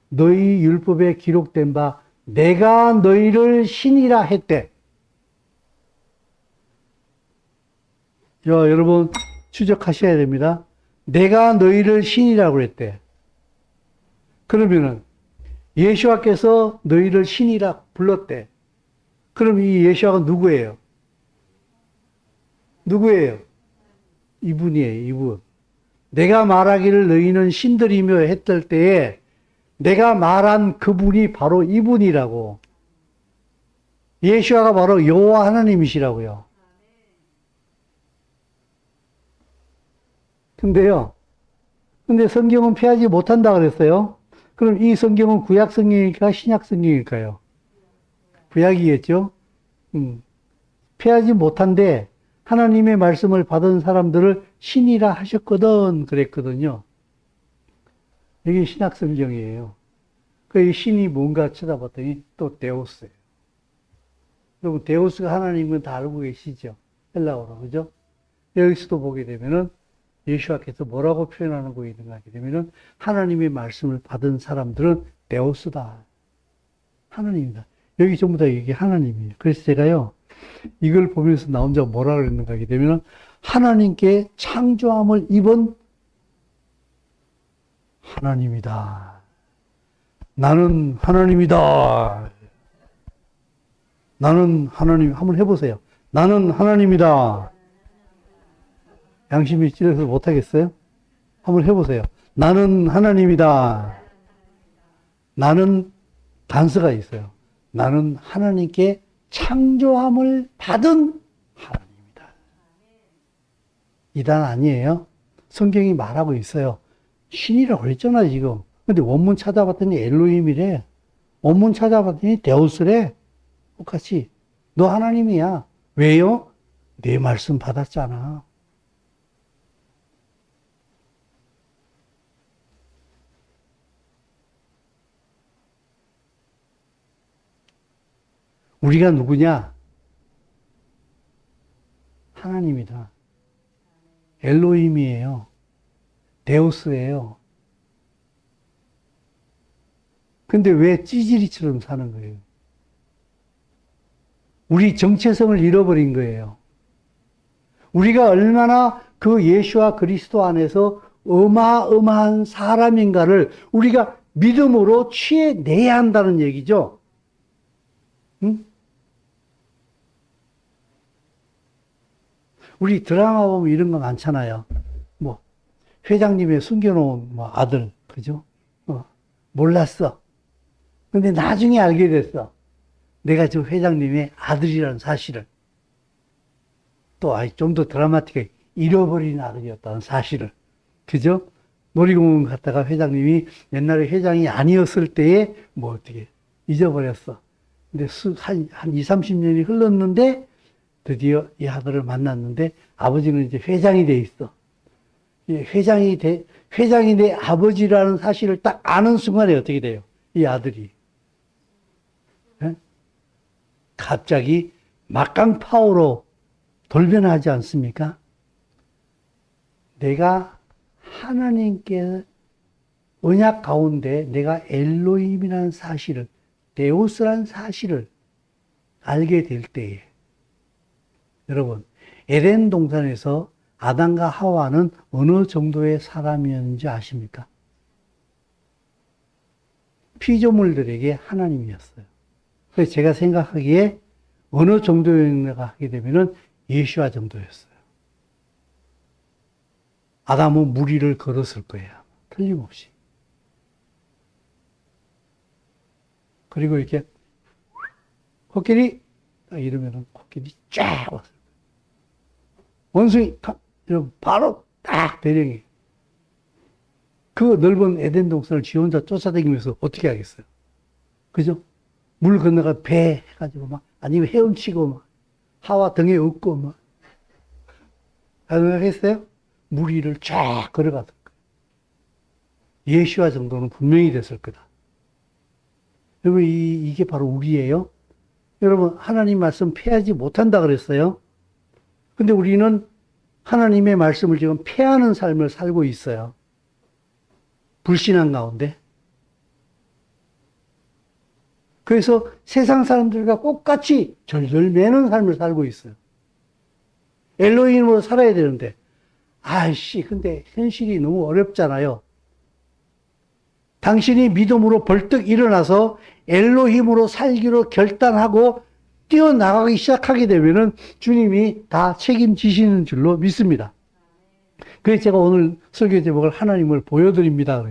너희 율법에 기록된 바 내가 너희를 신이라 했대. 자, 여러분 추적하셔야 됩니다. 내가 너희를 신이라고 했대. 그러면은 예수와께서 너희를 신이라 불렀대. 그럼 이 예수와가 누구예요? 누구예요? 이분이에요, 이분. 내가 말하기를 너희는 신들이며 했을 때에 내가 말한 그분이 바로 이분이라고. 예수와가 바로 여호와 하나님이시라고요. 근데 성경은 폐하지 못한다 그랬어요. 그럼 이 성경은 구약 성경일까 신약 성경일까요? 구약이겠죠. 폐하지 못한데 하나님의 말씀을 받은 사람들을 신이라 하셨거든 그랬거든요. 이게 신약 성경이에요. 그 신이 뭔가 쳐다봤더니 또 데우스예요. 여러분 데우스가 하나님인 건 다 알고 계시죠? 헬라어로 그죠? 여기서도 보게 되면은 예수와께서 뭐라고 표현하는 거 있는가 하게 되면은 하나님의 말씀을 받은 사람들은 데우스다. 하나님이다. 여기 전부 다 이게 하나님이에요. 그래서 제가요, 이걸 보면서 나 혼자 뭐라 그랬는가 하게 되면은 하나님께 창조함을 입은 하나님이다. 나는 하나님이다. 나는 하나님, 한번 해보세요. 나는 하나님이다. 양심이 찔려서 못하겠어요? 한번 해보세요. 나는 하나님이다. 나는 단서가 있어요. 나는 하나님께 창조함을 받은 하나님이다. 이단 아니에요. 성경이 말하고 있어요. 신이라고 그랬잖아, 지금. 근데 원문 찾아봤더니 엘로힘이래. 원문 찾아봤더니 데우스래. 똑같이. 너 하나님이야. 왜요? 내 말씀 받았잖아. 우리가 누구냐? 하나님이다. 엘로힘이에요. 데우스예요. 근데 왜 찌질이처럼 사는 거예요? 우리 정체성을 잃어버린 거예요. 우리가 얼마나 그 예수와 그리스도 안에서 어마어마한 사람인가를 우리가 믿음으로 취해내야 한다는 얘기죠. 응? 우리 드라마 보면 이런 거 많잖아요. 뭐, 회장님의 숨겨놓은 뭐 아들, 그죠? 몰랐어. 근데 나중에 알게 됐어. 내가 저 회장님의 아들이라는 사실을. 또, 좀 더 드라마틱하게 잃어버린 아들이었다는 사실을. 그죠? 놀이공원 갔다가 회장님이 옛날에 회장이 아니었을 때에 뭐 어떻게 잊어버렸어. 근데 한 20, 30년이 흘렀는데 드디어 이 아들을 만났는데 아버지는 이제 회장이 돼 있어. 회장이 내 아버지라는 사실을 딱 아는 순간에 어떻게 돼요? 이 아들이. 네? 갑자기 막강파워로 돌변하지 않습니까? 내가 하나님께 언약 가운데 내가 엘로힘이라는 사실을, 데우스라는 사실을 알게 될 때에, 여러분, 에덴 동산에서 아담과 하와는 어느 정도의 사람이었는지 아십니까? 피조물들에게 하나님이었어요. 그래서 제가 생각하기에 어느 정도였는가 하게 되면은 예수와 정도였어요. 아담은 무리를 걸었을 거예요. 틀림없이. 그리고 이렇게 코끼리 이러면은 코끼리 쫙 왔어요. 원숭이 이러면 바로 딱 대령이. 그 넓은 에덴 동산을 지 혼자 쫓아다니면서 어떻게 하겠어요? 그죠? 물 건너가 배 해가지고 막 아니면 헤엄치고 막 하와 등에 업고 막 가능하겠어요? 무리를 쫙 걸어갔을 거예요. 예시와 정도는 분명히 됐을 거다. 여러분, 이게 바로 우리예요. 여러분, 하나님 말씀 패하지 못한다 그랬어요. 근데 우리는 하나님의 말씀을 지금 패하는 삶을 살고 있어요. 불신앙 가운데. 그래서 세상 사람들과 똑같이 절절 매는 삶을 살고 있어요. 엘로힘으로 살아야 되는데, 아이씨, 근데 현실이 너무 어렵잖아요. 당신이 믿음으로 벌떡 일어나서 엘로힘으로 살기로 결단하고 뛰어나가기 시작하게 되면은 주님이 다 책임지시는 줄로 믿습니다. 그래서 제가 오늘 설교 제목을 하나님을 보여드립니다.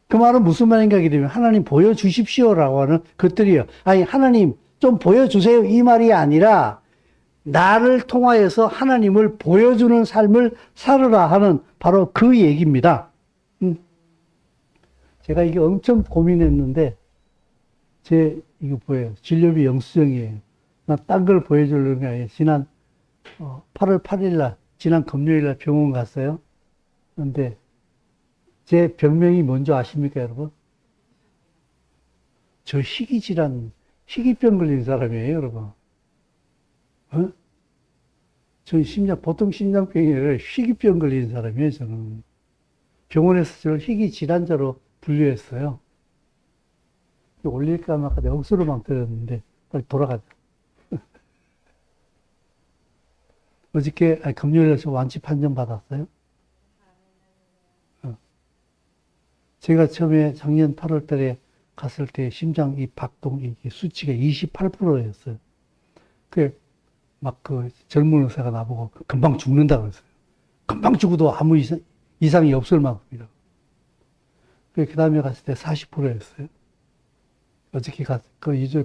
그 말은 무슨 말인가 하게 되면 하나님 보여주십시오라고 하는 것들이에요. 아니, 하나님 좀 보여주세요. 이 말이 아니라 나를 통하여서 하나님을 보여주는 삶을 살으라 하는 바로 그 얘기입니다. 제가 이게 엄청 고민했는데, 이거 보여요. 진료비 영수증이에요. 나 딴 걸 보여주려는 게 아니에요. 지난 8월 8일 날, 지난 금요일 날 병원 갔어요. 그런데 제 병명이 뭔지 아십니까, 여러분? 저 희귀질환, 희귀병 걸린 사람이에요, 여러분. 전 보통 심장병이 아니라 희귀병 걸린 사람이에요, 저는. 병원에서 저를 희귀질환자로 분류했어요. 올릴까 말까 내가 억수로 망설였는데, 빨리 돌아가자. 금요일에 저 완치 판정 받았어요. 제가 처음에 작년 8월 달에 갔을 때 심장 이 박동, 이 수치가 28%였어요. 젊은 의사가 나보고 금방 죽는다 그랬어요. 금방 죽어도 아무 이상이 없을 만큼이다. 그 다음에 갔을 때 40%였어요.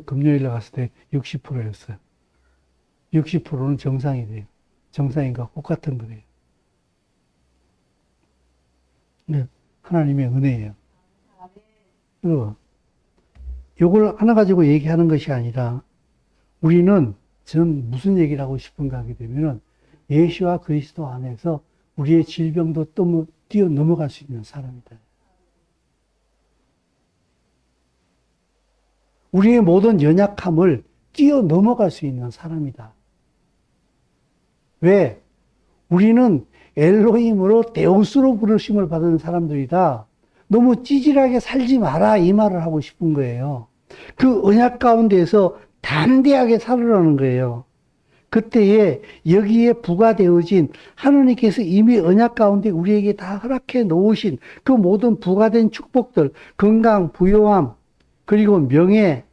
금요일에 갔을 때 60%였어요. 60%는 정상이래요. 정상인과 똑같은 거래요. 네, 하나님의 은혜예요. 여러분, 요걸 하나 가지고 얘기하는 것이 아니라 저는 무슨 얘기를 하고 싶은가 하게 되면은 예수와 그리스도 안에서 우리의 질병도 뛰어넘어갈 수 있는 사람이다. 우리의 모든 연약함을 뛰어넘어갈 수 있는 사람이다. 왜? 우리는 엘로힘으로 데우스로 부르심을 받은 사람들이다. 너무 찌질하게 살지 마라 이 말을 하고 싶은 거예요. 그 언약 가운데에서 담대하게 살으라는 거예요. 그때에 여기에 부과되어진 하나님께서 이미 언약 가운데 우리에게 다 허락해 놓으신 그 모든 부과된 축복들, 건강, 부요함, 그리고 명예,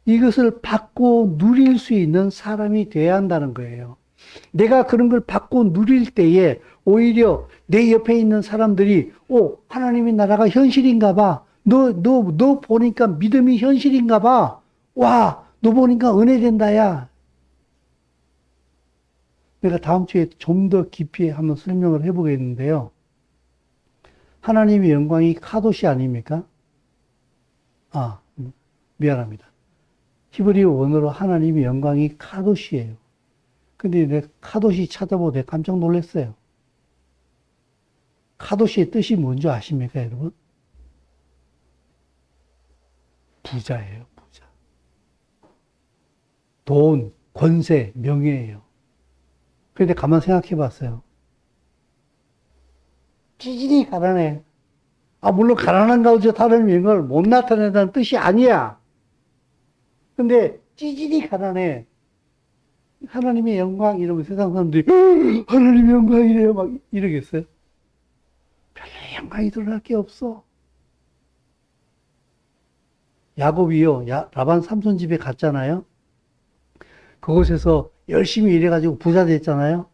이것을 받고 누릴 수 있는 사람이 돼야 한다는 거예요. 내가 그런 걸 받고 누릴 때에 오히려 내 옆에 있는 사람들이, 하나님의 나라가 현실인가 봐. 너 보니까 믿음이 현실인가 봐. 와, 너 보니까 은혜 된다, 야. 내가 다음 주에 좀 더 깊이 한번 설명을 해보겠는데요. 하나님의 영광이 카도시 아닙니까? 미안합니다. 히브리어 원어로 하나님의 영광이 카도시예요. 근데 내가 카도시 찾아보고 내가 깜짝 놀랐어요. 카도시의 뜻이 뭔지 아십니까, 여러분? 부자예요, 부자. 돈, 권세, 명예예요. 그런데 가만 생각해 봤어요. 찌질이 가난해. 물론 가난한 가운데 다른 영광을 못 나타낸다는 뜻이 아니야. 근데 찌질이 가난해. 하나님의 영광 이러면 세상 사람들이 하나님의 영광이래요 막 이러겠어요? 별로 영광이 드러날 게 없어. 야곱이요, 라반 삼손 집에 갔잖아요. 그곳에서 열심히 일해가지고 부자 됐잖아요.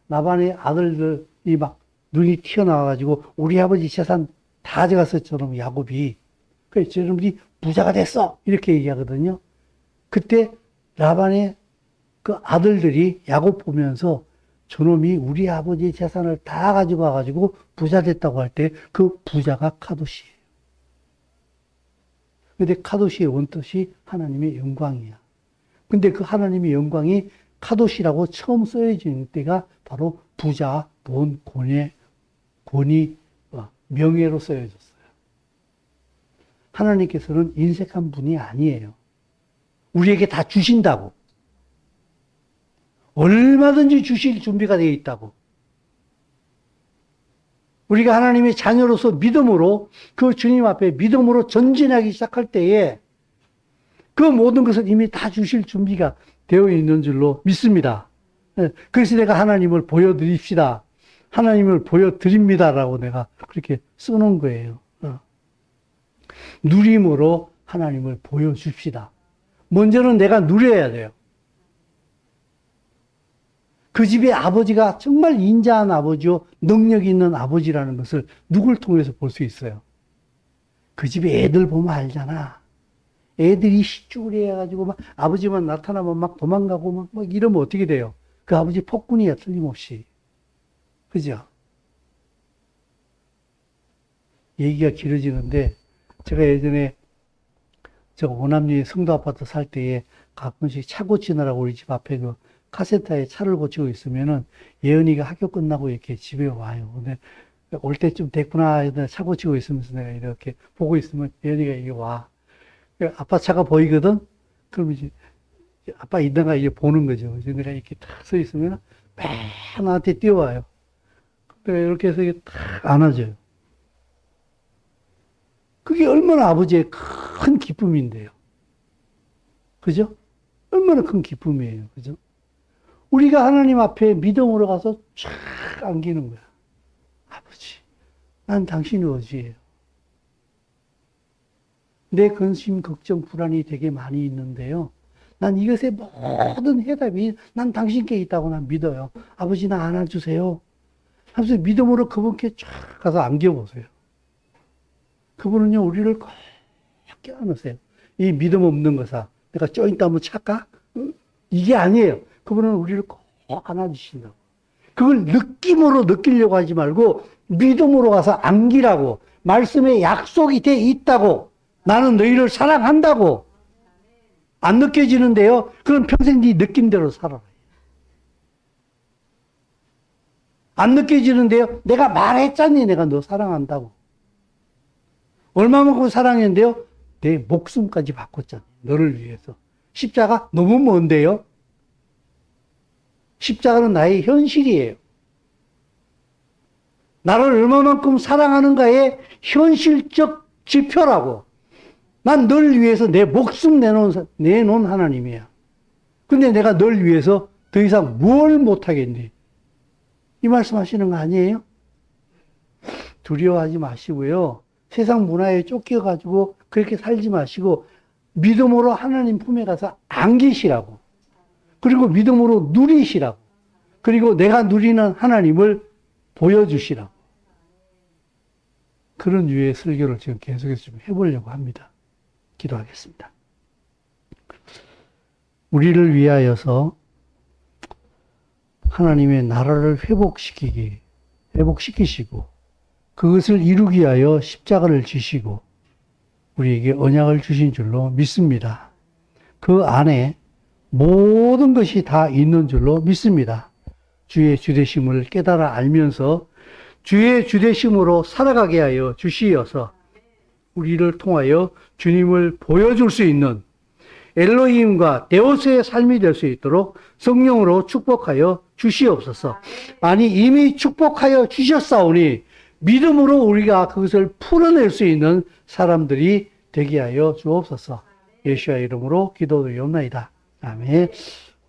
라반의 아들들이 막 눈이 튀어나와가지고 우리 아버지 재산 다 가져갔을 저놈 야곱이. 그래서 저놈이 부자가 됐어. 이렇게 얘기하거든요. 그때 라반의 그 아들들이 야곱 보면서 저놈이 우리 아버지의 재산을 다 가지고 와가지고 부자 됐다고 할 때 그 부자가 카도시예요. 근데 카도시의 원뜻이 하나님의 영광이야. 근데 그 하나님의 영광이 카도시라고 처음 쓰여지는 때가 바로 부자, 돈, 본이 명예로 쓰여졌어요. 하나님께서는 인색한 분이 아니에요. 우리에게 다 주신다고. 얼마든지 주실 준비가 되어 있다고. 우리가 하나님의 자녀로서 믿음으로 그 주님 앞에 믿음으로 전진하기 시작할 때에 그 모든 것을 이미 다 주실 준비가 되어 있는 줄로 믿습니다. 그래서 내가 하나님을 보여드립시다. 하나님을 보여드립니다라고 내가 그렇게 써놓은 거예요. 누림으로 하나님을 보여줍시다. 먼저는 내가 누려야 돼요. 그 집의 아버지가 정말 인자한 아버지요, 능력 있는 아버지라는 것을 누굴 통해서 볼 수 있어요? 그 집에 애들 보면 알잖아. 애들이 시쭈리 해가지고 막 아버지만 나타나면 막 도망가고 막 이러면 어떻게 돼요? 그 아버지 폭군이야, 틀림없이. 그죠? 얘기가 길어지는데, 제가 예전에 저 오남리 성도 아파트 살 때에 가끔씩 차 고치느라고 우리 집 앞에 그 카센터에 차를 고치고 있으면은 예은이가 학교 끝나고 이렇게 집에 와요. 근데 올 때쯤 됐구나. 차 고치고 있으면서 내가 이렇게 보고 있으면 예은이가 이게 와. 아빠 차가 보이거든? 그럼 이제 아빠 있다가 이제 보는 거죠. 그래서 내가 이렇게 탁 서 있으면 막 나한테 뛰어와요. 내가 이렇게 해서 이렇게 탁 안아줘요. 그게 얼마나 아버지의 큰 기쁨인데요. 그죠? 얼마나 큰 기쁨이에요. 그죠? 우리가 하나님 앞에 믿음으로 가서 쫙 안기는 거야. 아버지, 난 당신이 어지예요. 내 근심, 걱정, 불안이 되게 많이 있는데요. 난 이것의 모든 해답이 난 당신께 있다고 난 믿어요. 아버지, 나 안아주세요. 하면서 믿음으로 그분께 쫙 가서 안겨보세요. 그분은요, 우리를 꼭 껴안으세요. 이 믿음 없는 거사. 내가 쪄있다 하면 착까? 이게 아니에요. 그분은 우리를 꼭 안아주신다고. 그걸 느낌으로 느끼려고 하지 말고 믿음으로 가서 안기라고. 말씀에 약속이 돼 있다고. 나는 너희를 사랑한다고. 안 느껴지는데요. 그럼 평생 네 느낌대로 살아라. 안 느껴지는데요. 내가 말했잖니. 내가 너 사랑한다고. 얼마만큼 사랑했는데요. 내 목숨까지 바꿨잖니. 너를 위해서. 십자가 너무 먼데요. 십자가는 나의 현실이에요. 나를 얼마만큼 사랑하는가의 현실적 지표라고. 난 널 위해서 내 목숨 내놓은 하나님이야. 근데 내가 널 위해서 더 이상 뭘 못하겠니? 이 말씀 하시는 거 아니에요? 두려워하지 마시고요. 세상 문화에 쫓겨가지고 그렇게 살지 마시고 믿음으로 하나님 품에 가서 안기시라고. 그리고 믿음으로 누리시라고. 그리고 내가 누리는 하나님을 보여주시라고. 그런 유의 설교를 지금 계속해서 좀 해보려고 합니다. 기도하겠습니다. 우리를 위하여서 하나님의 나라를 회복시키시고 그것을 이루기 위하여 십자가를 지시고 우리에게 언약을 주신 줄로 믿습니다. 그 안에 모든 것이 다 있는 줄로 믿습니다. 주의 주되심을 깨달아 알면서 주의 주되심으로 살아가게 하여 주시어서 우리를 통하여 주님을 보여줄 수 있는 엘로힘과 데오스의 삶이 될 수 있도록 성령으로 축복하여 주시옵소서. 아니 이미 축복하여 주셨사오니 믿음으로 우리가 그것을 풀어낼 수 있는 사람들이 되게 하여 주옵소서. 예수의 이름으로 기도드리옵나이다. 아멘.